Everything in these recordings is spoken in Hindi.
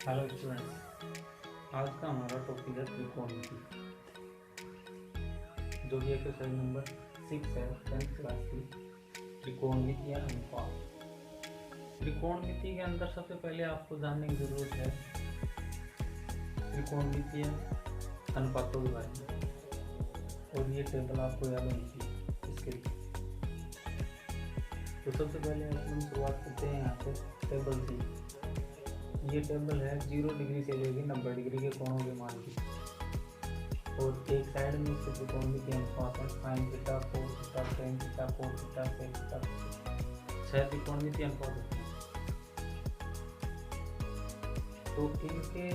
हेलो स्टूडेंट्स, आज का हमारा टॉपिक है त्रिकोणमिति, जो कि एक्सरसाइज नंबर 6 है 10th क्लास की त्रिकोणमिति या अनुपात। त्रिकोणमिति के अंदर सबसे पहले आपको जानने की जरूरत है त्रिकोणमिति या अनुपातों के बारे में, और ये टेबल आपको याद होनी चाहिए इसके लिए। तो सबसे पहले हम शुरुआत करते हैं यहाँ से टेबल से। ये टेबल है 0 डिग्री से लेकर 90 डिग्री के कोणों के मान की, और एक साइड में इसके त्रिकोणमिति अनुपात है sin theta, cos theta, tan theta, cos theta, sec theta, 6 त्रिकोणमिति अनुपात होते हैं। तो इनके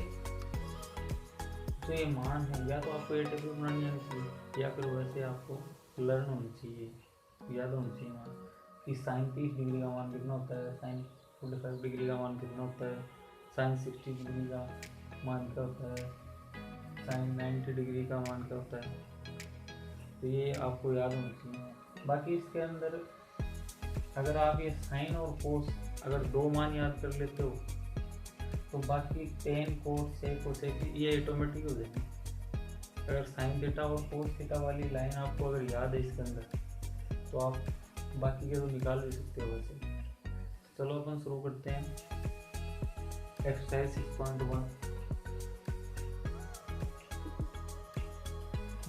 जो ये मान है, या तो आपको ये टेबल बनानी आनी चाहिए, या फिर वैसे आपको लर्न होनी चाहिए, याद होनी चाहिए मान कि sin 30 डिग्री का मान कितना होता है, sin 45 डिग्री का मान कितना होता है, sin 60 डिग्री का मान क्या होता है, sin 90 डिग्री का मान क्या होता है। तो ये आपको याद होना चाहिए। बाकी इसके अंदर अगर आप ये साइन और कोस अगर दो मान याद कर लेते हो, तो बाकी टेन, कोस, सेक और सेक ये ऑटोमेटिक हो जाएंगे। अगर साइन थीटा और कोस थीटा वाली लाइन आपको अगर याद है इसके अंदर, तो आप बाकी के तो निकाल भी सकते हो वैसे। चलो अपन शुरू करते हैं एक्सरसाइज 6.1।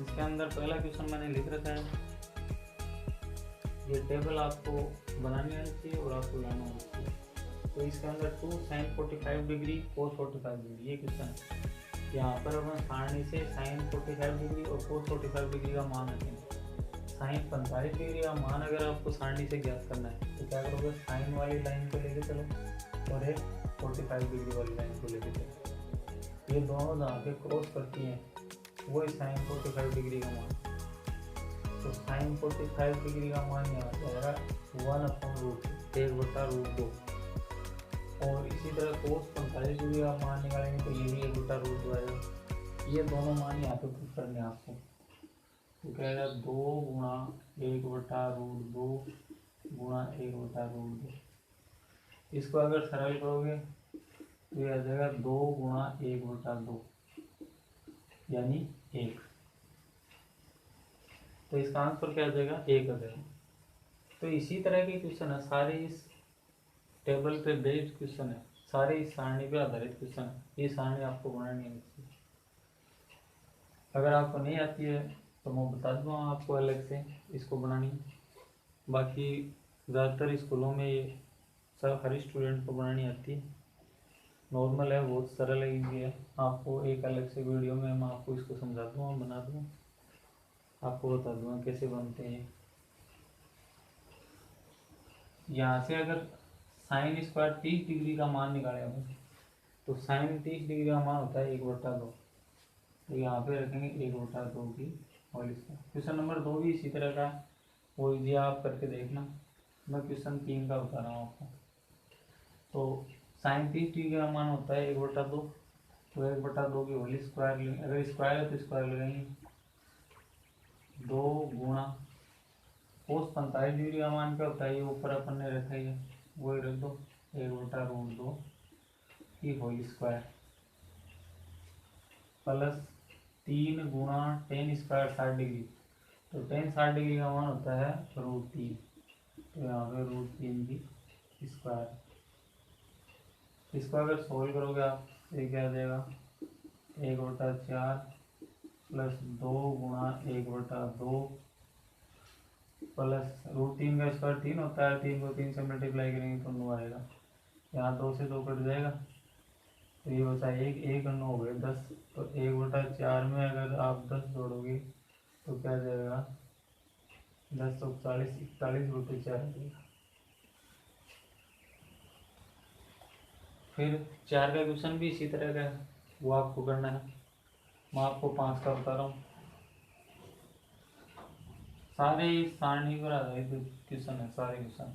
इसके अंदर पहला क्वेश्चन मैंने लिख रखा है। ये टेबल आपको बनानी आनी चाहिए और आपको लाना आनी चाहिए। तो इसके अंदर 2 sin 45 डिग्री cos 45 डिग्री ये क्वेश्चन है। यहाँ पर अपन सारणी से sin 45 डिग्री और cos 45 डिग्री का मान रखेंगे। sin 45 डिग्री का मान अगर आपको सारणी से ज्ञात करना है, तो क्या करोगे, साइन वाली लाइन को लेके चलो और एक 45 डिग्री वाली लाइन को लेके चलो। ये दोनों जहाँ पे क्रॉस करती हैं वही sin 45 डिग्री का मान। तो sin 45 डिग्री का मान यहाँ जाएगा 1/√2। और इसी तरह cos 45 डिग्री का मान निकालेंगे तो ये भी 1/√2 आएगा। ये दोनों मान यहाँ पे पुट करने हैं आपको। तो क्या आएगा 2 गुणा 1/√2 गुणा 1/√2। इसको अगर सरल करोगे तो ये आ जाएगा 2 गुणा 1/2 यानी 1। तो इसका आंसर क्या आ जाएगा, 1 आ जाएगा। तो इसी तरह के क्वेश्चन है, सारे इस टेबल पे बेस्ड क्वेश्चन है, सारे इस सारणी पे आधारित क्वेश्चन है। ये सारणी आपको बनानी है। अगर आपको नहीं आती है तो मैं बता दूँगा आपको अलग से इसको बनानी। बाकी ज़्यादातर स्कूलों में ये सब हर स्टूडेंट को बनानी आती है। नॉर्मल है, बहुत सरल है, ईजी है। आपको एक अलग से वीडियो में मैं आपको इसको समझा दूँगा, बना दूँगा, आपको बता दूँगा कैसे बनते हैं। यहाँ से अगर साइन स्क्वायर 30 डिग्री का मान निकालेगा, तो साइन 30 डिग्री का मान होता है 1/2। तो यहाँ पे रखेंगे 1/2 की होल स्क्वायर। क्वेश्चन नंबर 2 भी इसी तरह का, वो ईजी आप करके देखना। मैं क्वेश्चन 3 का बता रहा हूँ आपको। तो साइन 30 डिग्री का मान होता है 1/2, तो 1/2 की होल स्क्वायर, अगर स्क्वायर है तो स्क्वायर लगाएंगे 2 गुणा कोस 45 डिग्री का मान क्या होता है, ये ऊपर अपन ने रखा ही है, वही रख दो 1/√2 की होल स्क्वायर प्लस 3 गुणा टेन स्क्वायर 60 डिग्री। तो टेन 60 डिग्री का मान होता है √3, तो यहाँ पे √3 की स्क्वायर। इसको अगर सोल्व करोगे आप तो ये क्या आ जाएगा, 1/4 प्लस 2 गुणा 1/2 प्लस √3 का स्क्वायर 3 होता है, 3 को 3 से मल्टीप्लाई करेंगे तो 9 आएगा। यहाँ 2 से 2 कट जाएगा, तो ये बचा 1 और 9 हो गए 10। तो 1/4 में अगर आप 10 जोड़ोगे तो क्या जाएगा, 10 तो 40, 41/4 आ जाएगा। फिर 4 का क्वेश्चन भी इसी तरह का है, वो आपको करना है। मैं आपको 5 का बता रहा हूँ। सारे इस सारणी पर आधारित क्वेश्चन है, सारे क्वेश्चन।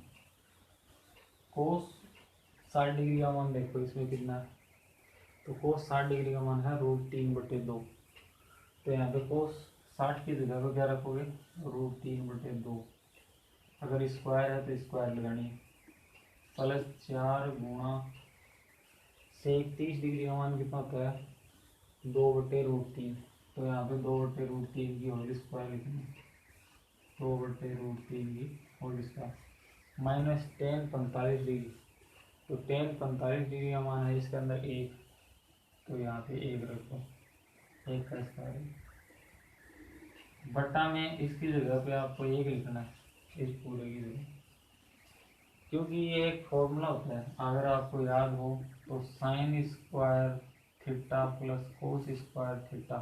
कोस 60 डिग्री का मान देखो इसमें कितना है, तो कोस 60 डिग्री का मान है √3/2। तो यहाँ पे कोस 60 की जगह पर क्या रखोगे, √3/2। अगर स्क्वायर है तो स्क्वायर लगानी है, प्लस 4 गुणा सेक 30 डिग्री का मान कितना होता है 2/√3। तो यहाँ पे 2/√3 की होल स्क्वायर लिखेंगे, 2/√3 की whole square minus tan 45 degree. तो टेन 45 डिग्री का मान है इसके अंदर 1, तो यहाँ पे 1 रखो, 1 का स्क्वायर बटा में इसकी जगह पे आपको 1 लिखना है इस पूरे की जगह, क्योंकि ये एक फॉर्मूला होता है अगर आपको याद हो तो sine square theta plus cos square theta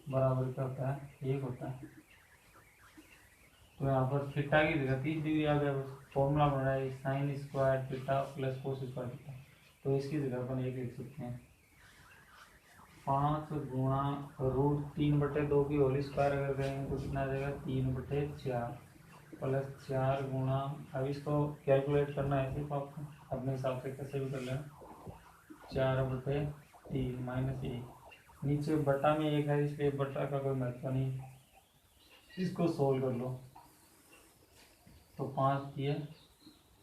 बराबर क्या होता है 1 होता है। तो यहाँ पर थीटा की जगह 30 डिग्री आ गया, बस फॉर्मूला बन रहा है sine square theta plus cos square theta, तो इसकी जगह अपन 1 लिख सकते हैं। 5 गुणा √3/2 की होल स्क्वायर अगर करेंगे तो कितना आ जाएगा 3/4 प्लस 4 गुणा, अब इसको कैलकुलेट करना है सिर्फ आपको अपने हिसाब से कैसे भी कर लेना, 4/3 माइनस 1, नीचे बटा में 1 है इसलिए बटा का कोई महत्व नहीं, इसको सोल्व कर लो। तो 5 किए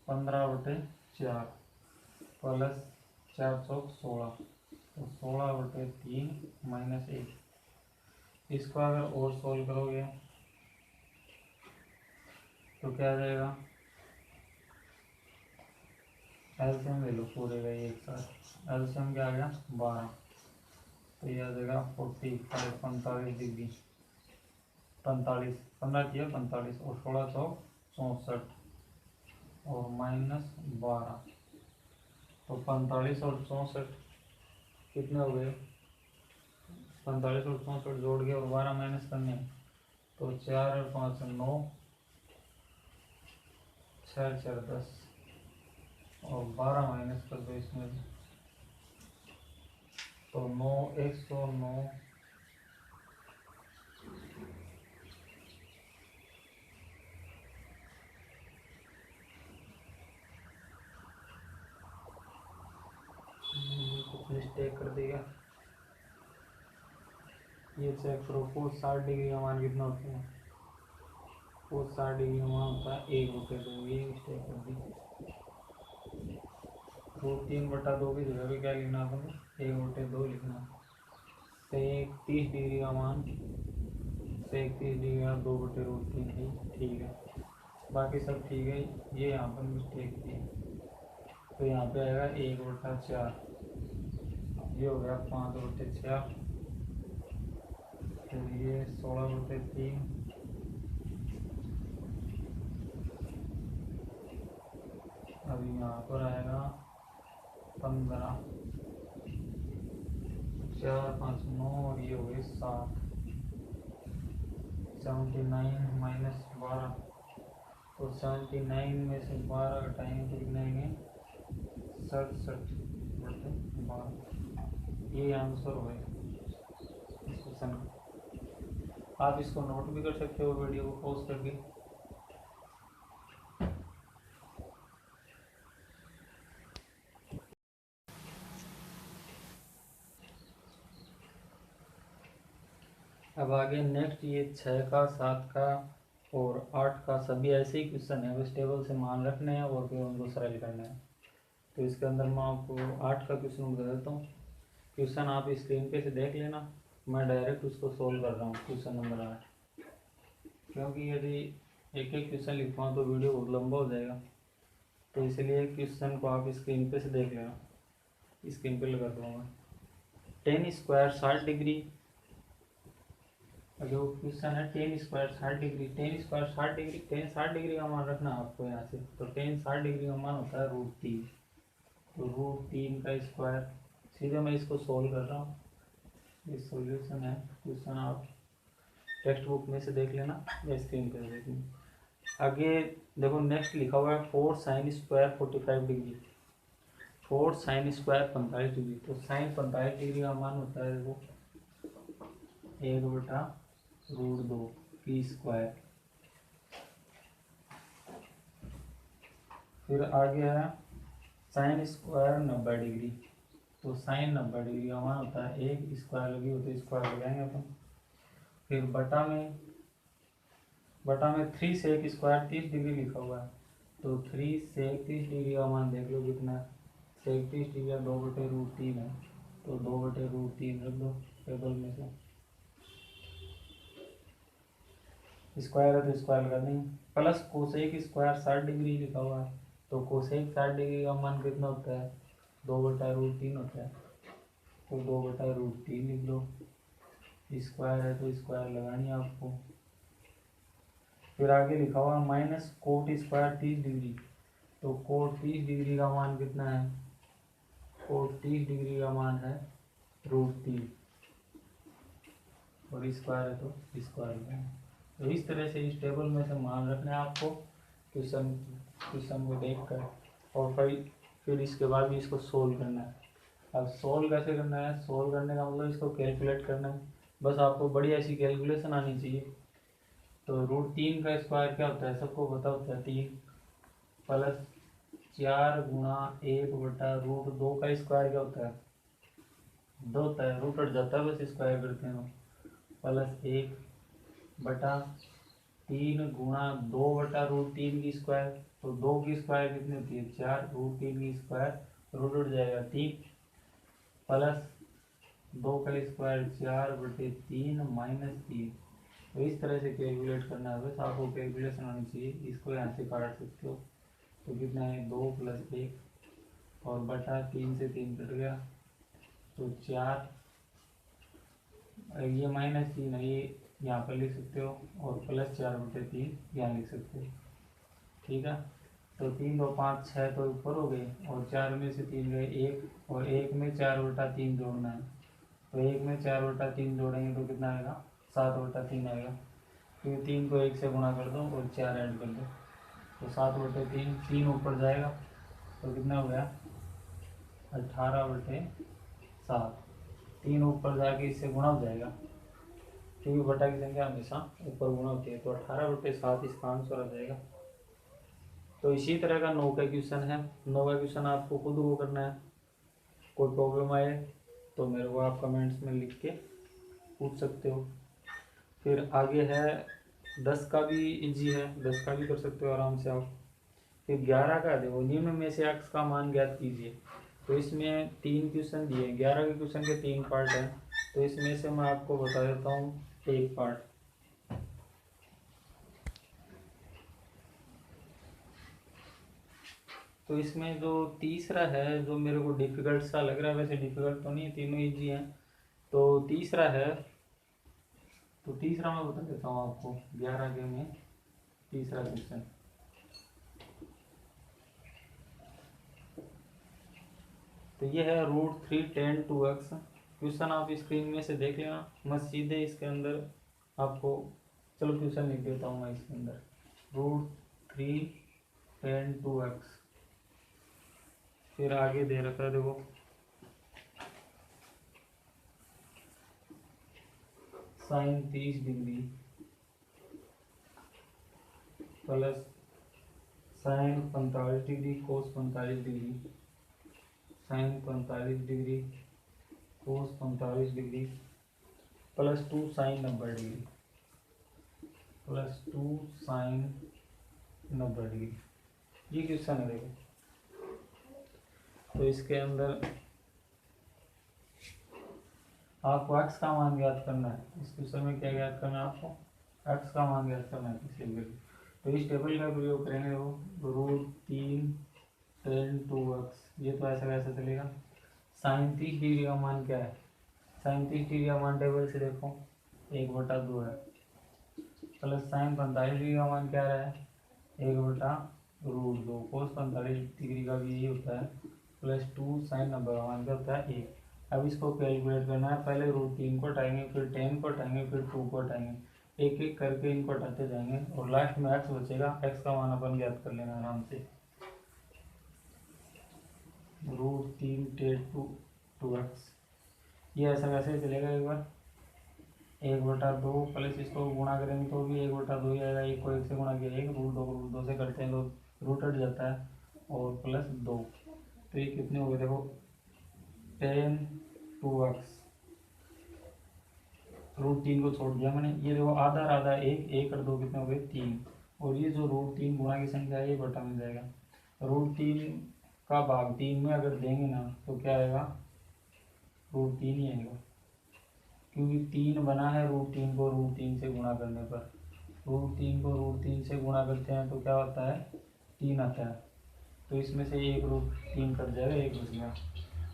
15/4 प्लस 4 चौक 16, तो 16/3 माइनस 1, इसको अगर और सोल्व करोगे तो क्या आ जाएगा, एलसीएम ले लो पूरे का एक साथ, एलसीएम क्या आ गया 12, तो ये आ जाएगा 45 45 डिग्री, 45 15 किया 45 और 16 चौक 64 और माइनस 12, तो 45 और 64 कितने हो गए, 45 और 64 जोड़ के और 12 माइनस करने, तो 4 और 5 9, 6 4 10 और 12 माइनस कर दो इसमें, तो 9 109 कुछ मिस्टेक कर दिया, ये चेक करो। कोस 60 डिग्री का मान कितना होता है, कोस 60 डिग्री का मान होता है 1/2, ये मिस्टेक कर दी, 3/2 की जगह पे क्या लिखना अपन 1/2 लिखना। सेक 30 डिग्री का मान, सेक 30 डिग्री का 2/√3 ही ठीक है, बाकी सब ठीक है, ये यहाँ पर मिस्टेक थी, तो यहाँ पे आएगा 1/4, ये हो गया 5/4, फिर ये 16/3, अभी यहाँ पर आएगा 15, 4 5 9 और ये हो गए 7, 79 माइनस 12, तो 79 में से 12 घटाएंगे तो कितने आएंगे 67/12, ये आंसर हो गया इस क्वेश्चन का। आप इसको नोट भी कर सकते हो वीडियो को पॉज करके। अब आगे नेक्स्ट ये 6 का 7 का और 8 का सभी ऐसे ही क्वेश्चन है, बस टेबल से मान रखने हैं और फिर उनको सरल करना है। तो इसके अंदर मैं आपको 8 का क्वेश्चन बता देता हूँ, क्वेश्चन आप स्क्रीन पे से देख लेना, मैं डायरेक्ट उसको सोल्व कर रहा हूँ क्वेश्चन नंबर 8, क्योंकि यदि एक एक क्वेश्चन लिखवाऊँ तो वीडियो बहुत लंबा हो जाएगा, तो इसलिए क्वेश्चन को आप स्क्रीन पे से देख लेना, स्क्रीन पे लगा दूँगा। 10 स्क्वायर 60 डिग्री, जो क्वेश्चन है 10 square 60 degree, 10 square 60 degree, 10 60 degree का मान रखना आपको यहाँ से, तो 10 60 डिग्री का मान होता है √3, तो √3 का स्क्वायर, सीधे मैं इसको सोल्व कर रहा हूँ, ये सॉल्यूशन है, क्वेश्चन आप टेक्स्ट बुक में से देख लेना या स्क्रीन पर देख लेना। आगे देखो नेक्स्ट लिखा हुआ है 4 sine square 45 degree, 4 sine square 45 degree, तो साइन 45 डिग्री का मान होता है देखो 1/√2 की स्क्वायर। फिर आगे है साइन स्क्वायर 90 डिग्री, तो साइन 90 डिग्री का मान होता है 1, स्क्वायर लगी हो तो स्क्वायर लगाएंगे अपन। फिर बटा में 3 सेक स्क्वायर 30 डिग्री लिखा हुआ है, तो 3 सेक 30 डिग्री का मान देख लो कितना है 31 या 2/√3 है, तो 2/√3 रख दो टेबल में से। स्क्वायर है तो स्क्वायर कर देंगे। प्लस कोसेक स्क्वायर 60 डिग्री लिखा हुआ है, तो कोसेक 60 डिग्री का मान कितना होता है? 2/√3 होता है, तो 2/√3 लिख लो। स्क्वायर है तो स्क्वायर लगानी है आपको। फिर आगे लिखा हुआ माइनस कोट स्क्वायर 30 डिग्री, तो कोट 30 डिग्री का मान कितना है? कोट 30 डिग्री का मान है √3, और स्क्वायर है तो स्क्वायर लगाना। तो इस तरह से इस टेबल में से मान रखना है आपको क्वेश्चन को देख कर, और फिर इसके बाद भी इसको सोल्व करना है। अब सोल्व कैसे करना है? सोल्व करने का मतलब इसको कैलकुलेट करना है, बस आपको बढ़िया ऐसी कैलकुलेशन आनी चाहिए। तो √3 का स्क्वायर क्या होता है? सबको पता होता है 3, प्लस 4 गुणा 1/√2 का स्क्वायर क्या होता है? 2 होता है, रूट हट जाता है, बस स्क्वायर करते हैं, प्लस 1/3 गुणा 2/√3 की स्क्वायर, तो 2 की स्क्वायर कितनी होती है? 4, √3 की स्क्वायर रूट उठ जाएगा 3, प्लस 2 का स्क्वायर 4/3 माइनस 3। तो इस तरह से कैलकुलेट करना है, बस आपको कैलकुलेशन आनी चाहिए। इसको यहाँ से काट सकते हो, तो कितना है? 2 + 1 और बटा 3 से 3 कट गया, तो 4, ये -3 है, ये यहाँ पर लिख सकते हो, और प्लस 4/3 यहाँ लिख सकते हो। ठीक है, तो 3 2 5 6 तो ऊपर हो गए, और 4 में से 3 गए 1, और 1 में 4/3 जोड़ना है, तो 1 में 4/3 जोड़ेंगे तो कितना आएगा? 7/3 आएगा। फिर 3 को 1 से गुणा कर दो और 4 ऐड कर दो, तो 7/3, 3 ऊपर जाएगा तो कितना हो गया? 18/7। 3 ऊपर जाके इससे गुणा हो जाएगा, क्योंकि बटा की संख्या हमेशा ऊपर गुणा होती है, तो 18/7 इसका आंसर आ जाएगा। तो इसी तरह का 9 का क्वेश्चन है। 9 का क्वेश्चन आपको खुद वो करना है। कोई प्रॉब्लम आए तो मेरे को आप कमेंट्स में लिख के पूछ सकते हो। फिर आगे है 10 का भी इजी है, 10 का भी कर सकते हो आराम से आप। फिर 11 का देखो, निम्न में से x का मान ज्ञात कीजिए। तो इसमें 3 क्वेश्चन दिए, 11 के क्वेश्चन के 3 पार्ट हैं, तो इसमें से मैं आपको बता देता हूँ एक पार्ट। तो इसमें जो तीसरा है, जो मेरे को डिफिकल्ट सा लग रहा है, वैसे डिफिकल्ट तो नहीं है, तीनों इजी हैं। तो तीसरा है, तो तीसरा मैं बता देता हूँ आपको। 11 के में तीसरा क्वेश्चन, तो ये है √3 tan 2x। क्वेश्चन आप स्क्रीन में से देख लेना, मैं सीधे इसके अंदर आपको, चलो क्वेश्चन लिख देता हूँ मैं इसके अंदर। √3 tan 2x, फिर आगे दे रखा है देखो sin 30 degree plus sin 45 degree cos 45 degree, sin 45 degree cos 45 degree plus 2 sin 90 degree, plus 2 sin 90 degree. ये क्वेश्चन है देखो। तो इसके अंदर आपको x का मान ज्ञात करना है। इस क्वेश्चन में क्या ज्ञात करना है आपको? x का मान ज्ञात करना है किसी भी। तो इस टेबल का प्रयोग करेंगे वो √3 tan 2x, ये तो ऐसा कैसे चलेगा? sin 30 डिग्री का मान क्या है? sin 30 डिग्री का मान टेबल से देखो 1/2 है, प्लस sin 45 डिग्री का मान क्या है? 1/√2। cos 45 डिग्री का भी यही होता है, प्लस 2 sin 90 का मान क्या होता है? 1। अब इसको कैलकुलेट करना है, पहले √3 को हटाएंगे, फिर 10 को हटाएंगे, फिर 2 को हटाएंगे, एक एक करके इनको हटाते जाएंगे, और लास्ट में x बचेगा। x का मान अपन ज्ञात कर लेना आराम से। √3 tan 2x, ये ऐसा कैसे चलेगा? एक बार 1/2 प्लस इसको गुणा करेंगे तो भी 1/2 ही आएगा। 1 को 1 से गुणा किया 1, √2 को √2 से करते हैं तो रूट हट जाता है, और प्लस 2, तो ये कितने हो गए देखो? tan 2x, √3 को छोड़ दिया मैंने, ये देखो आधा आधा 1 और 2 कितने हो गए? 3, और ये जो √3 गुणा की संख्या है ये बटा में जाएगा। √3 का भाग 3 में अगर देंगे ना तो क्या आएगा, √3 ही आएगा, क्योंकि 3 बना है √3 को √3 से गुणा करने पर। √3 को √3 से गुणा करते हैं तो क्या होता है, 3 आता है। तो इसमें से एक √3 कट जाएगा, एक बच गया।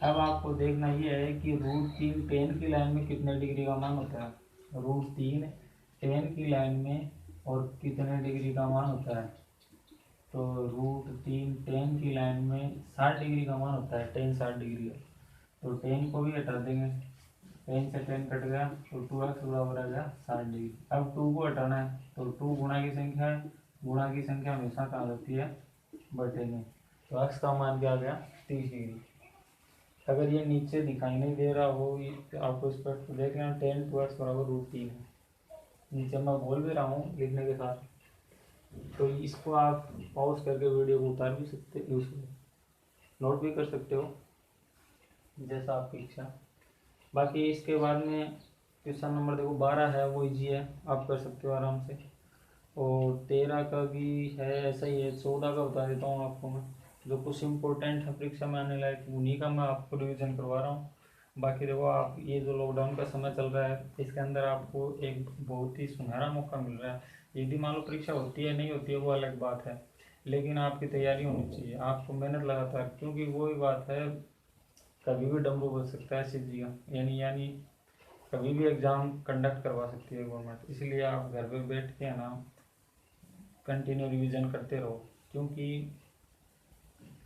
अब आपको देखना ये है कि √3 टेन की लाइन में कितने डिग्री का मान होता है। √3 टेन की लाइन में और कितने डिग्री का मान होता है, तो √3 टेन की लाइन में 60 डिग्री का मान होता है, टेन 60 डिग्री है। तो टेन को भी हटा देंगे, टेन से टेन कट गया तो 2x बराबर आ गया 60 डिग्री। अब 2 को हटाना है तो 2 गुणा की संख्या है, गुणा की संख्या हमेशा कहाँ होती है, बटे में। तो x का मान क्या आ गया, 30 डिग्री। अगर ये नीचे दिखाई नहीं दे रहा हो तो आपको स्पष्ट देख लेना, टेन 2x बराबर √3 है। नीचे मैं बोल भी रहा हूँ लिखने के साथ, तो इसको आप पॉज करके वीडियो को उतार भी सकते, नोट भी कर सकते हो, जैसा आपकी इच्छा। बाकी इसके बाद में क्वेश्चन नंबर देखो 12 है, वो इजी है, आप कर सकते हो आराम से। और 13 का भी है ऐसा ही है। 14 का बता देता हूँ आपको मैं, जो कुछ इम्पोर्टेंट है परीक्षा में आने लायक, उन्हीं का मैं आपको रिविज़न करवा रहा हूँ। बाकी देखो आप, ये जो लॉकडाउन का समय चल रहा है इसके अंदर आपको एक बहुत ही सुनहरा मौका मिल रहा है। यदि मान लो परीक्षा होती है नहीं होती है वो अलग बात है, लेकिन आपकी तैयारी होनी चाहिए, आपको मेहनत लगातार, क्योंकि वही बात है, कभी भी डमरू बज सकता है सीधी का, यानी कभी भी एग्ज़ाम कंडक्ट करवा सकती है गवर्नमेंट। इसलिए आप घर पे बैठ के ना कंटिन्यू रिवीजन करते रहो, क्योंकि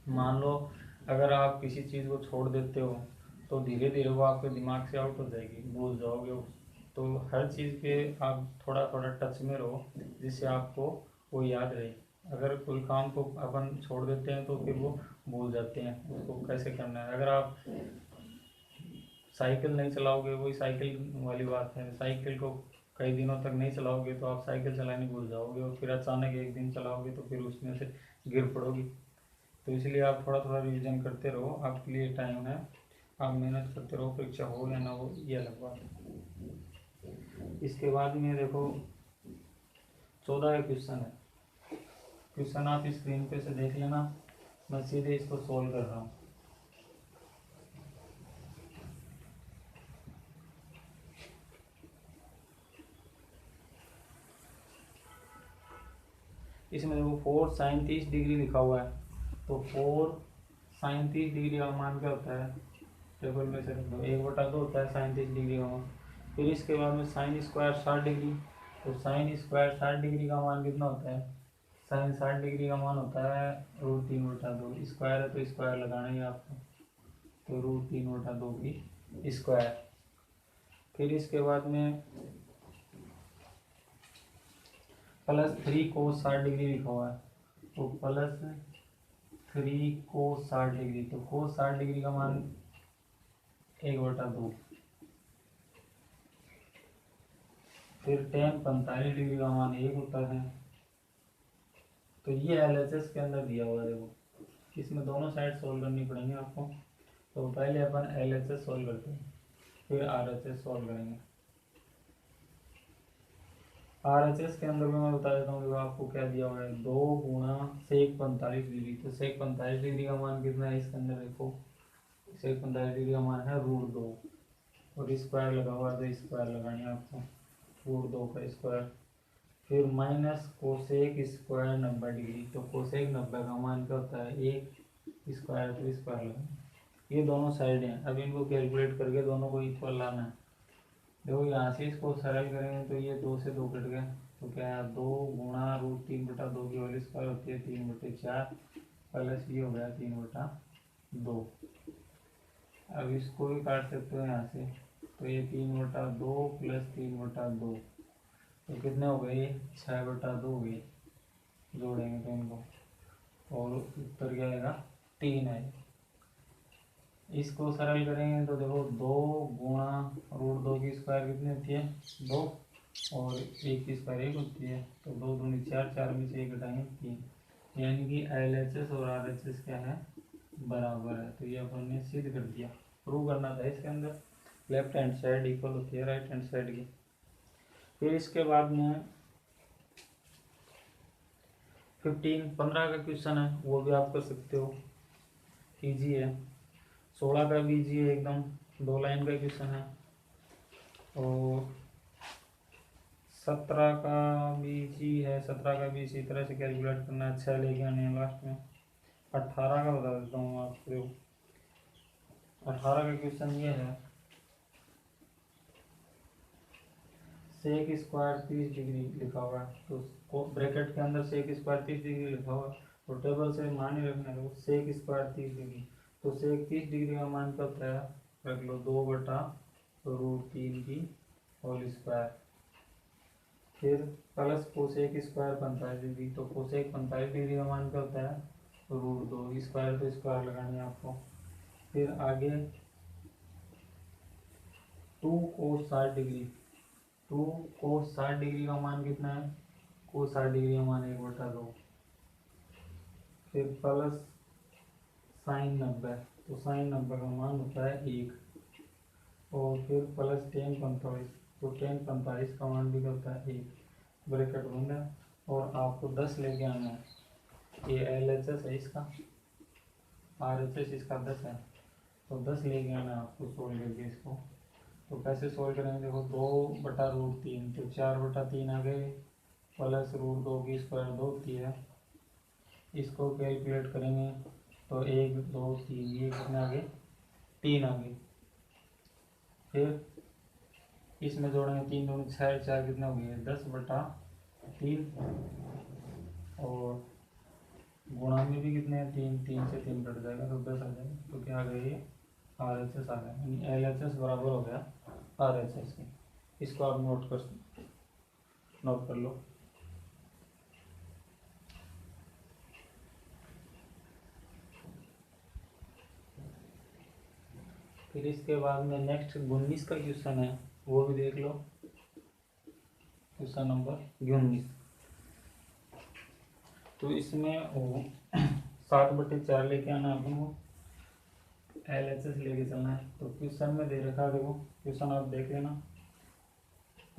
मान लो अगर आप किसी चीज़ को छोड़ देते हो तो धीरे धीरे वो आपके दिमाग से आउट हो जाएगी, भूल जाओगे। तो हर चीज़ के आप थोड़ा थोड़ा टच में रहो, जिससे आपको वो याद रहे। अगर कोई काम को अपन छोड़ देते हैं तो फिर वो भूल जाते हैं उसको कैसे करना है। अगर आप साइकिल नहीं चलाओगे, वही साइकिल वाली बात है, साइकिल को कई दिनों तक नहीं चलाओगे तो आप साइकिल चलानी भूल जाओगे, और फिर अचानक एक दिन चलाओगे तो फिर उसमें से गिर पड़ोगी। तो इसलिए आप थोड़ा थोड़ा रिवीजन करते रहो, आपके लिए टाइम है, आप मेहनत करते रहो, परीक्षा हो या ना हो ये अलग बात है। इसके बाद में देखो 14 का क्वेश्चन है, क्वेश्चन आप स्क्रीन पे से देख लेना, मैं सीधे इसको सोल्व कर रहा हूँ। इसमें देखो 4 sin 30 डिग्री लिखा हुआ है, तो 4 sin 30 डिग्री का मान क्या होता है, टेबल में से रख दो, 1/2 होता है sin 30 डिग्री का मान। फिर इसके बाद में साइन स्क्वायर 60 डिग्री, तो साइन स्क्वायर 60 डिग्री का मान कितना होता है, साइन 60 डिग्री का मान होता है √3/2। स्क्वायर है तो स्क्वायर लगाना ही आपको, तो √3/2 की स्क्वायर। फिर इसके बाद में +3 cos 60 डिग्री लिखा हुआ है, तो +3 cos 60 डिग्री, तो cos 60 डिग्री का मान 1/2। फिर tan 45 डिग्री का मान 1 होता है। तो ये LHS के अंदर दिया हुआ है, देखो इसमें दोनों साइड सोल्व करनी पड़ेंगे आपको। तो पहले अपन LHS सोल्व करते हैं, फिर RHS सोल्व करेंगे। RHS के अंदर में मैं बता देता हूँ, आपको क्या दिया हुआ है, 2 गुणा sec 45 डिग्री, तो sec 45 डिग्री का मान कितना है इसके अंदर, देखो sec 45 डिग्री का मान है √2, और स्क्वायर लगा हुआ है तो स्क्वायर लगानी है आपको, √2 का स्क्वायर। फिर माइनस कोसेक स्क्वायर 90 डिग्री, तो कोसेक 90 का मान क्या होता है, 1 स्क्वायर, तो स्क्वायर लगाना। ये दोनों साइड हैं, अब इनको कैलकुलेट करके दोनों को इक्वल लाना है। देखो यहाँ से इसको सरल करेंगे तो ये 2 से 2 कट गया, तो क्या है 2 गुणा √3/2 की होल स्क्वायर होती है 3/4, प्लस ये हो गया 3/2। अब इसको भी काट सकते हो यहाँ से, तो ये 3/2 प्लस 3/2, तो कितने हो गए, 6/2 हो गए, जोड़ेंगे तो इनको, और उत्तर क्या आएगा, 3 है। इसको सरल करेंगे तो देखो 2 गुणा √2 की स्क्वायर कितनी होती है, 2, और 1 की स्क्वायर 1 होती है, तो 2 दूनी 4, 4 में से 1 घटाएंगे 3, यानी कि LHS और RHS क्या है, बराबर है। तो ये अपन ने सिद्ध कर दिया, प्रूव करना था इसके अंदर, लेफ्ट हैंड साइड इक्वल होती है राइट हैंड साइड की। फिर इसके बाद में 15 का क्वेश्चन है, वो भी आप कर सकते हो। ईजी है। 16 का भी ईजी है एकदम, 2 लाइन का क्वेश्चन है। और 17 का भी ईजी है, 17 का भी इसी तरह से कैलकुलेट करना है, 6 लेके आने हैं लास्ट में। 18 का बता देता हूँ आपको। 18 का क्वेश्चन ये है, सेक स्क्वायर 30 डिग्री लिखा हुआ है, तो ब्रैकेट के अंदर सेक स्क्वायर 30 डिग्री लिखा हुआ है, तो टेबल से मान ही रखना है। सेक स्क्वायर 30 डिग्री, तो सेक 30 डिग्री का मान क्या होता है, रख लो 2/√3 की होल स्क्वायर। फिर प्लस कोसेक स्क्वायर 45 डिग्री, तो कोसेक 45 डिग्री का मान क्या होता है, √2। स्क्वायर तो स्क्वायर लगानी है आपको। फिर आगे 2 कोस 60 डिग्री, 2 कोस 60 डिग्री का मान कितना है, कोस 60 डिग्री का मान 1/2। फिर प्लस साइन 90, तो साइन 90 का मान होता है 1। और फिर प्लस टेन 45, तो टेन 45 का मान भी क्या होता है 1। ब्रैकेट बंद है। और आपको 10 लेके आना है। ये LHS है इसका, RHS इसका 10 है, तो 10 लेके आना है आपको सोल्व करके इसको। तो कैसे सोल्व करेंगे, देखो 2/√3, तो 4/3 आ गए, प्लस √2 की स्क्वायर 2 होती है। इसको कैलकुलेट करेंगे तो 1 2 3, ये कितने आ गए, 3 आ गए। फिर इसमें जोड़ेंगे 3 दूनी 6, 4 कितने हो गए, 10/3। और गुणा में भी कितने हैं, 3, 3 से 3 कट जाएगा तो 10 आ जाएगा। तो क्या आ गया, ये RHS आ गया, यानी LHS बराबर हो गया RHS के। इसको आप नोट कर लो। फिर इसके बाद में नेक्स्ट 19 का क्वेश्चन है, वो भी देख लो। क्वेश्चन नंबर 19, तो इसमें वो 7/4 लेके आना अपन को, LHS लेके चलना है। तो क्वेश्चन में दे रखा है, देखो क्वेश्चन आप देख लेना।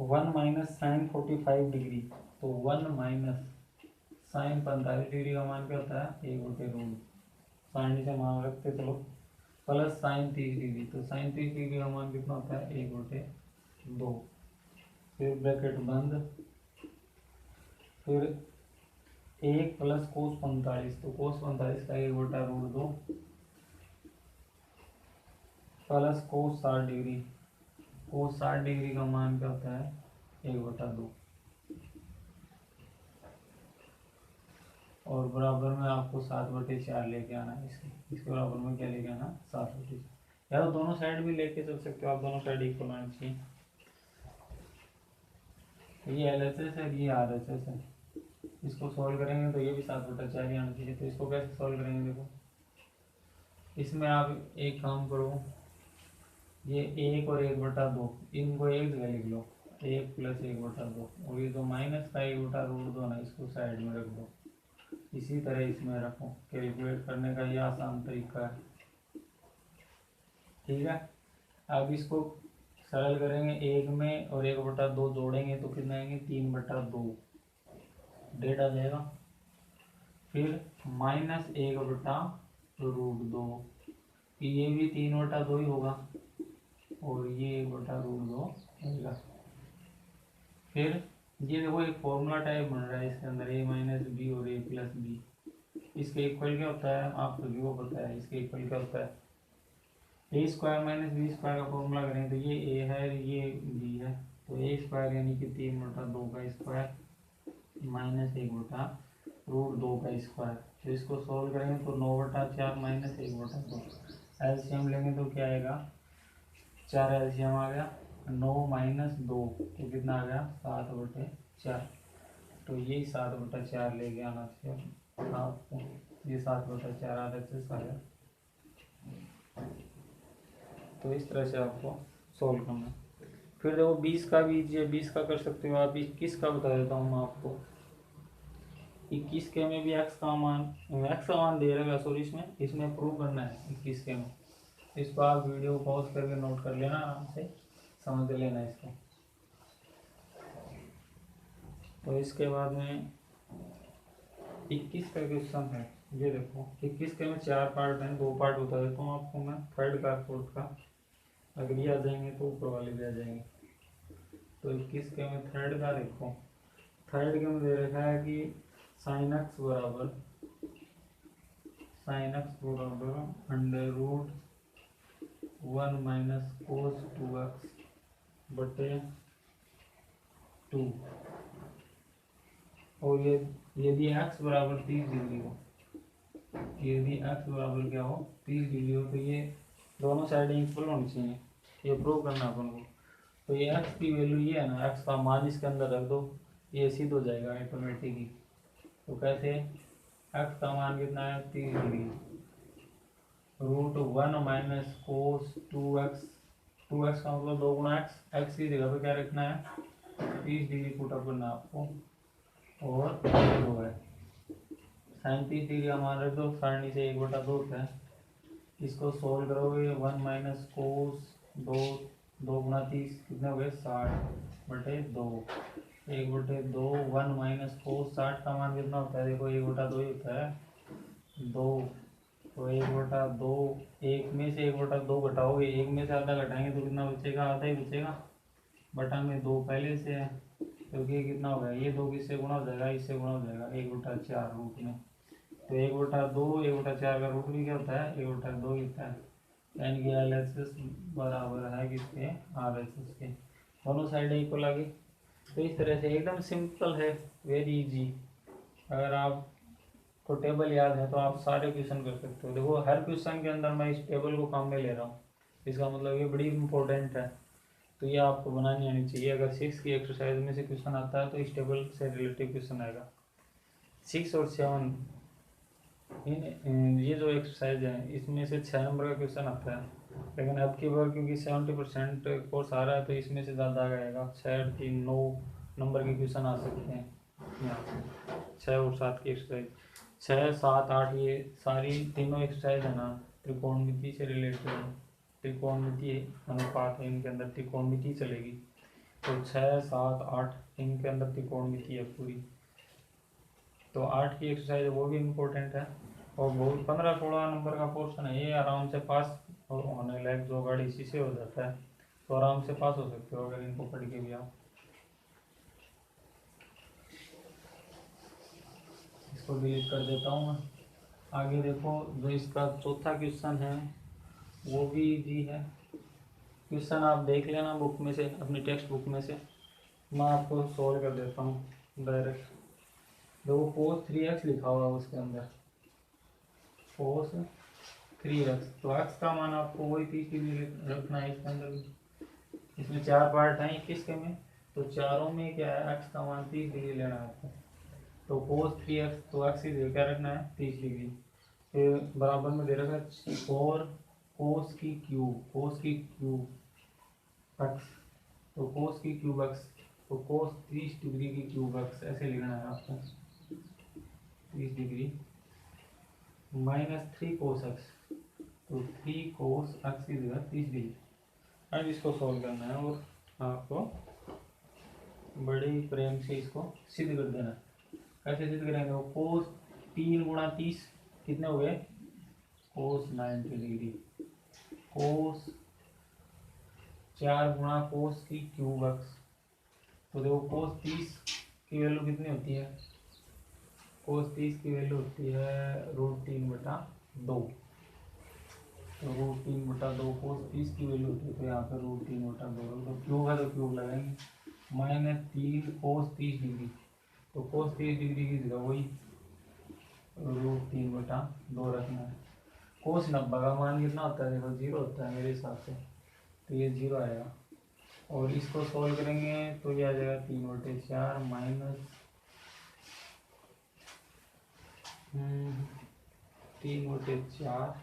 1 माइनस साइन 45 डिग्री, तो 1 माइनस साइन 45 डिग्री का मान क्या होता है, 1/√। साइन से मान रखते चलो। प्लस साइन 30 डिग्री, तो साइन 30 डिग्री का मान कितना होता है, 1/2। फिर ब्रैकेट बंद। फिर 1 प्लस कोस 45, तो कोस 45 का 1/√2 प्लस कोस 60 डिग्री, कोस 60 डिग्री का मान क्या होता है, 1/2। और बराबर में आपको 7/4 लेके आना है। इसके बराबर में क्या लेके आना, 7/4। यार दोनों साइड भी लेके चल सकते हो आप, दोनों साइड इक्वल आनी चाहिए। ये LHS है, ये RHS है। इसको सॉल्व करेंगे तो ये भी 7/4 ही आना चाहिए। तो इसको कैसे सॉल्व करेंगे, देखो इसमें आप एक काम करो, ये 1 और 1/2 इनको एक जगह लिख लो, 1 + 1/2। और ये जो माइनस का 1/√2 ना, इसको साइड में रख दो। इसी तरह इसमें रखो, कैलकुलेट करने का ये आसान तरीका है, ठीक है। अब इसको सरल करेंगे, 1 में और 1/2 जोड़ेंगे तो कितना आएंगे, 3/2, डेढ़ आ जाएगा। फिर -1/√2, ये भी 3/2 ही होगा, और ये 1/√2 होगा। फिर ये देखो एक फॉर्मूला टाइप बन रहा है इसके अंदर, a - b और a + b। इसके इक्वल क्या होता है, आप सभी को पता है इसके इक्वल क्या होता है, a² - b² का फॉर्मूला करें तो ये a है, ये b है, तो a² यानी कि 3/2 का स्क्वायर -1/√2 का स्क्वायर। तो इसको सोल्व करेंगे तो 9/4 - 1/2। एलसीएम लेंगे तो क्या आएगा, 4 एलसीएम आ गया, 9 - 2 तो कितना आ गया, 7/4। तो यही 7/4 लेके आना चाहिए आपको, ये 7/4 RHS आ गया। तो इस तरह से आपको सोल्व करना है। फिर देखो 20 का भी, ये 20 का कर सकते हो आप। 21 का बता देता हूँ मैं आपको। 21 के में भी x का मान दे रहेगा, सॉरी इसमें प्रूव करना है 21 के में। इसको आप वीडियो पॉज करके नोट कर लेना, आराम से समझ लेना इसको। तो इसके बाद में 21 का क्वेश्चन है, ये देखो 21 के में 4 पार्ट हैं, 2 पार्ट बता देता हूँ आपको मैं थर्ड का फोर्थ का। अगर ये आ जाएंगे तो ऊपर वाले भी आ जाएंगे। तो 21 के में थर्ड का देखो, थर्ड के में दे रखा है कि साइन एक्स बराबर under root 1 minus cos 2x बटे 2। और ये यदि x बराबर 30 डिग्री हो, यदि x बराबर क्या हो 30 डिग्री हो, तो ये दोनों साइड इक्वल होनी चाहिए, ये प्रूव करना अपन को। तो ये x की वैल्यू ये है ना, x का मान इसके अंदर रख दो, ये सिद्ध हो जाएगा ऑटोमेटिकली। तो कैसे, x का मान कितना है 30 degree, root 1 minus cos 2x, 2x का मतलब 2 गुना x, x की जगह पे क्या रखना है 30 डिग्री पुटअप करना आपको, और 2 है साइन 30 डिग्री का मान रख दो, सारणी से 1/2 होता है। इसको सोल्व करोगे 1 माइनस कोस 2 गुना 30 कितने हो गए 60/2, 1/2 1 माइनस कोस 60 का मान कितना होता है, देखो 1/2 ही होता है 2। तो 1/2, एक में से 1/2 घटाओगे, एक में से आधा घटाएंगे तो कितना बचेगा, आधा ही बचेगा, बटा में 2 पहले से है, क्योंकि ये कितना होगा, ये 2 किससे गुणा हो जाएगा, इससे गुणा हो जाएगा 1/4 रूट में। तो 1/2 1/4 का रूट भी क्या होता है 1/2 ही होता है, यानी कि LHS बराबर है किसके RHS के, दोनों साइड इक्वल आ गई। तो इस तरह से एकदम सिंपल है, वेरी इजी। अगर आप को टेबल याद है तो आप सारे क्वेश्चन कर सकते हो। देखो हर क्वेश्चन के अंदर मैं इस टेबल को काम में ले रहा हूँ, इसका मतलब ये बड़ी इंपॉर्टेंट है, तो ये आपको बनानी आनी चाहिए। अगर 6 की एक्सरसाइज में से क्वेश्चन आता है तो इस टेबल से रिलेटिव क्वेश्चन आएगा। 6 और 7 ये जो एक्सरसाइज है इसमें से 6 नंबर का क्वेश्चन आता है, लेकिन अब की बार क्योंकि 70% कोर्स आ रहा है तो इसमें से ज़्यादा आएगा, 6 3 9 नंबर के क्वेश्चन आ सकते हैं यहाँ से। 6 और 7 की एक्सरसाइज, 6 7 8 ये सारी तीनों एक्सरसाइज है ना त्रिकोणमिति से रिलेटेड है, त्रिकोणमिति अनुपात है इनके अंदर, त्रिकोणमिति चलेगी। तो 6 7 8 इनके अंदर त्रिकोणमिति है पूरी। तो 8 की एक्सरसाइज वो भी इम्पोर्टेंट है, और बहुत 15-16 नंबर का पोर्शन है, ये आराम से पास होने लायक, जो गाड़ी इसी से हो जाता है, तो आराम से पास हो सकते हो अगर इनको पढ़ के भी आप। इसको डिलीट कर देता हूँ मैं। आगे देखो जो इसका चौथा क्वेश्चन है वो भी इजी है। क्वेश्चन आप देख लेना बुक में से, अपनी टेक्स्ट बुक में से, मैं आपको सॉल्व कर देता हूँ डायरेक्ट। देखो cos 3x लिखा हुआ है उसके अंदर, cos 3x, तो x का मान आपको वही 30 डिग्री रखना है इसके अंदर भी। इसमें 4 पार्ट हैं 21 के में, तो चारों में क्या है x का मान 30 डिग्री लेना है आपको। तो cos 3x, तो x की जगह क्या रखना है 30 डिग्री, फिर बराबर में दे रखा है 4 cos की क्यूब x, तो cos की क्यूब x, तो cos 30 डिग्री की क्यूब x ऐसे लिखना है आपको, 30 डिग्री माइनस 3 cos x, तो 3 cos x की जगह 30 डिग्री। अब इसको सॉल्व करना है और आपको बड़े प्रेम से इसको सिद्ध कर देना है। कैसे सिद्ध करेंगे, वो cos 3 गुणा 30 कितने हो गए cos 90 डिग्री, cos 4 गुणा cos की क्यूब x, तो देखो cos 30 की वैल्यू कितनी होती है, cos 30 की वैल्यू होती है √3/2, तो √3/2 cos 30 की वैल्यू होती है, तो यहाँ पर √3/2, तो क्यूब है तो क्यूब लगाएंगे, -3 cos 30 डिग्री, तो cos 30 डिग्री की जगह वही √3/2 रखना है। cos 90 का मान कितना होता है, देखो 0 होता है मेरे हिसाब से, तो ये 0 आएगा। और इसको सॉल्व करेंगे तो ये आ जाएगा 3/4 माइनस 3/4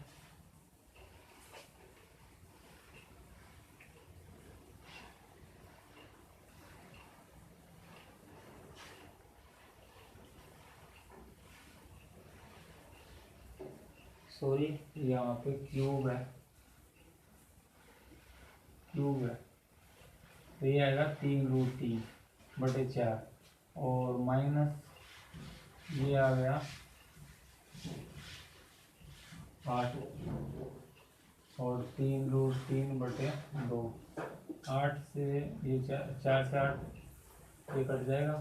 सॉरी यहाँ पे क्यूब है, तो ये आएगा 3√3/4, और माइनस ये आ गया 8 और 3√3/2। 8 से ये 4 से 8 ये कट जाएगा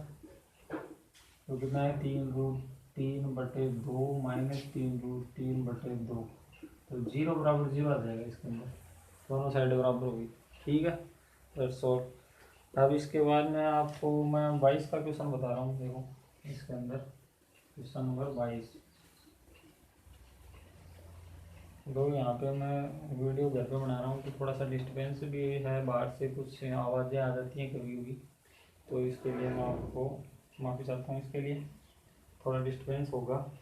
तो कितना है 3√3/2 माइनस 3√3/2, तो 0 बराबर 0 आ जाएगा इसके अंदर, दोनों साइड बराबर होगी। ठीक है, दैट्स ऑल। अब इसके बाद में आपको मैं 22 का क्वेश्चन बता रहा हूँ। देखो इसके अंदर क्वेश्चन नंबर 22। तो यहाँ पे मैं वीडियो घर पे बना रहा हूँ तो थोड़ा सा डिस्टर्बेंस भी है, बाहर से कुछ आवाज़ें आ जाती हैं कभी कभी, तो इसके लिए मैं आपको माफ़ी चाहता हूँ। इसके लिए थोड़ा डिस्टर्बेंस होगा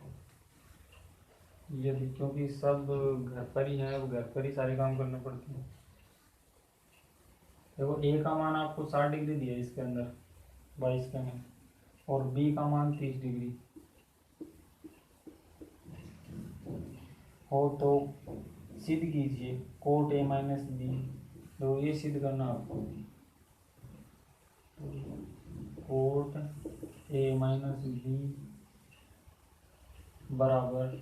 ये भी, क्योंकि सब घर पर ही है, घर पर ही सारे काम करने पड़ते हैं। देखो ए का मान आपको 60 डिग्री दिया है इसके अंदर 22 के में, और बी का मान 30 डिग्री हो, तो सिद्ध कीजिए कोट ए माइनस बी। तो ये सिद्ध करना आपको, कोट ए माइनस बी बराबर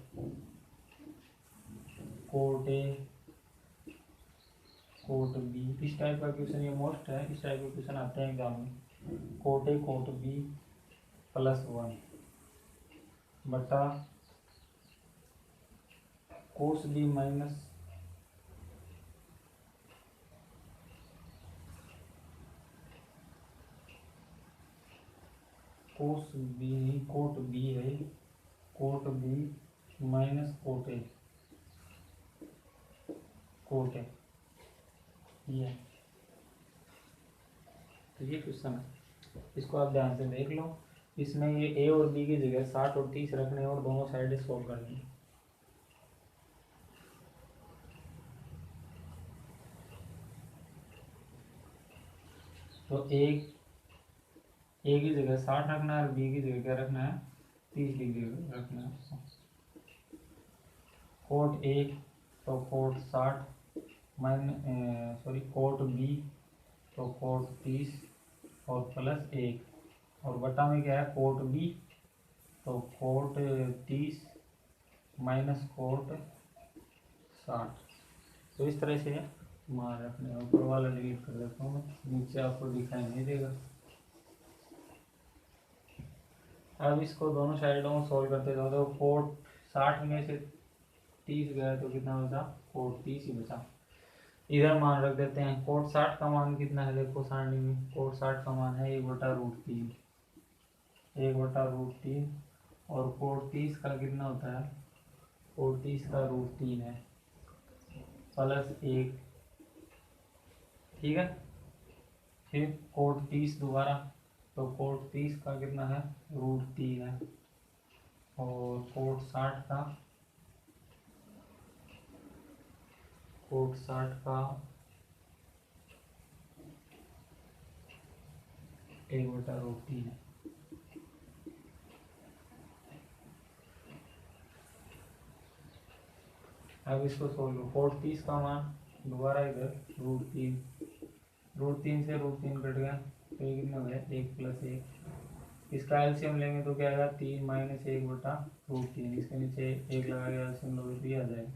कोट ए कोट बी। इस टाइप का क्वेश्चन ये मोस्ट है, इस टाइप के क्वेश्चन आते हैं एग्जाम में। कोट ए कोट बी +1 बटा cos B minus cos B, cot B है, cot B minus cot A, cot A ये। तो ये क्वेश्चन है, इसको आप ध्यान से देख लो। इसमें ये ए और बी की जगह 60 और 30 रखने और दोनों साइड सोल्व करनी है। तो ए की जगह 60 रखना है और बी की जगह क्या रखना है 30 डिग्री रखना है। कोट ए तो कोट 60 कोट बी तो कोट 30 और +1, और बटा में क्या है कोट बी तो कोट 30 माइनस कोट 60। तो इस तरह से मान रखने, ऊपर वाला डिलीट कर देता हूँ, नीचे आपको दिखाई नहीं देगा। अब इसको दोनों साइडों को सोल्व करते जाओ। तो कोट 60 में से 30 गया तो कितना बचा, कोट 30 ही बचा। इधर मान रख देते हैं। कोट 60 का मान कितना है, देखो सारणी में कोट 60 का मान है 1/√3, 1/√3, और कोट 30 का कितना होता है, कोट 30 का √3 है +1। ठीक है, फिर कोट 30 दोबारा, तो कोट 30 का कितना है √3 है, और कोट 60 का 1/√3 है। अब इसको सोल्व करो। कोट 30 का मान दोबारा इधर √3 से √3 कट गया तो ये कितना हो गया 1 + 1। इसका एलसीएम लेंगे तो क्या आएगा 3 - 1/√3। इसके नीचे 1 लगा के एलसीएम लोगे तो ये आ जाएगा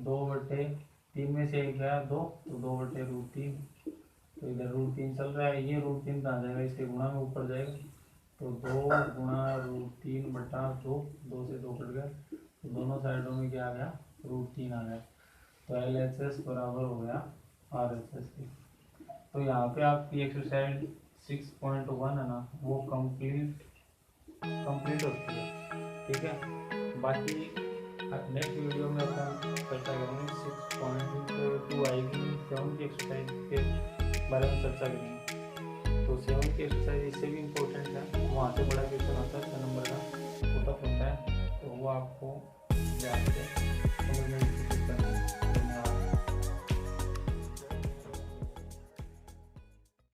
2/3 में से 1 गया 2, तो 2/√3। तो इधर √3 चल रहा है, ये √3 कहाँ जाएगा, इसके गुणा में ऊपर जाएगा, तो 2 × √3/2, 2 से 2 कट गया, तो दोनों साइडों में क्या आ गया √3 आ गया। तो LHS बराबर हो गया RHS की। तो यहाँ पे आपकी एक्सरसाइज 6.1 है ना, वो कंप्लीट होती है। ठीक है, बाकी नेक्स्ट वीडियो में अपन चर्चा करेंगे 6.2 आएगी 7 की एक्सरसाइज के बारे में चर्चा करेंगे। तो 7 की एक्सरसाइज इससे भी इम्पोर्टेंट है, वहाँ से बड़ा क्वेश्चन आता है 6 नंबर का, छोटा होता है, तो वो आपको ध्यान से समझने की कोशिश करना है।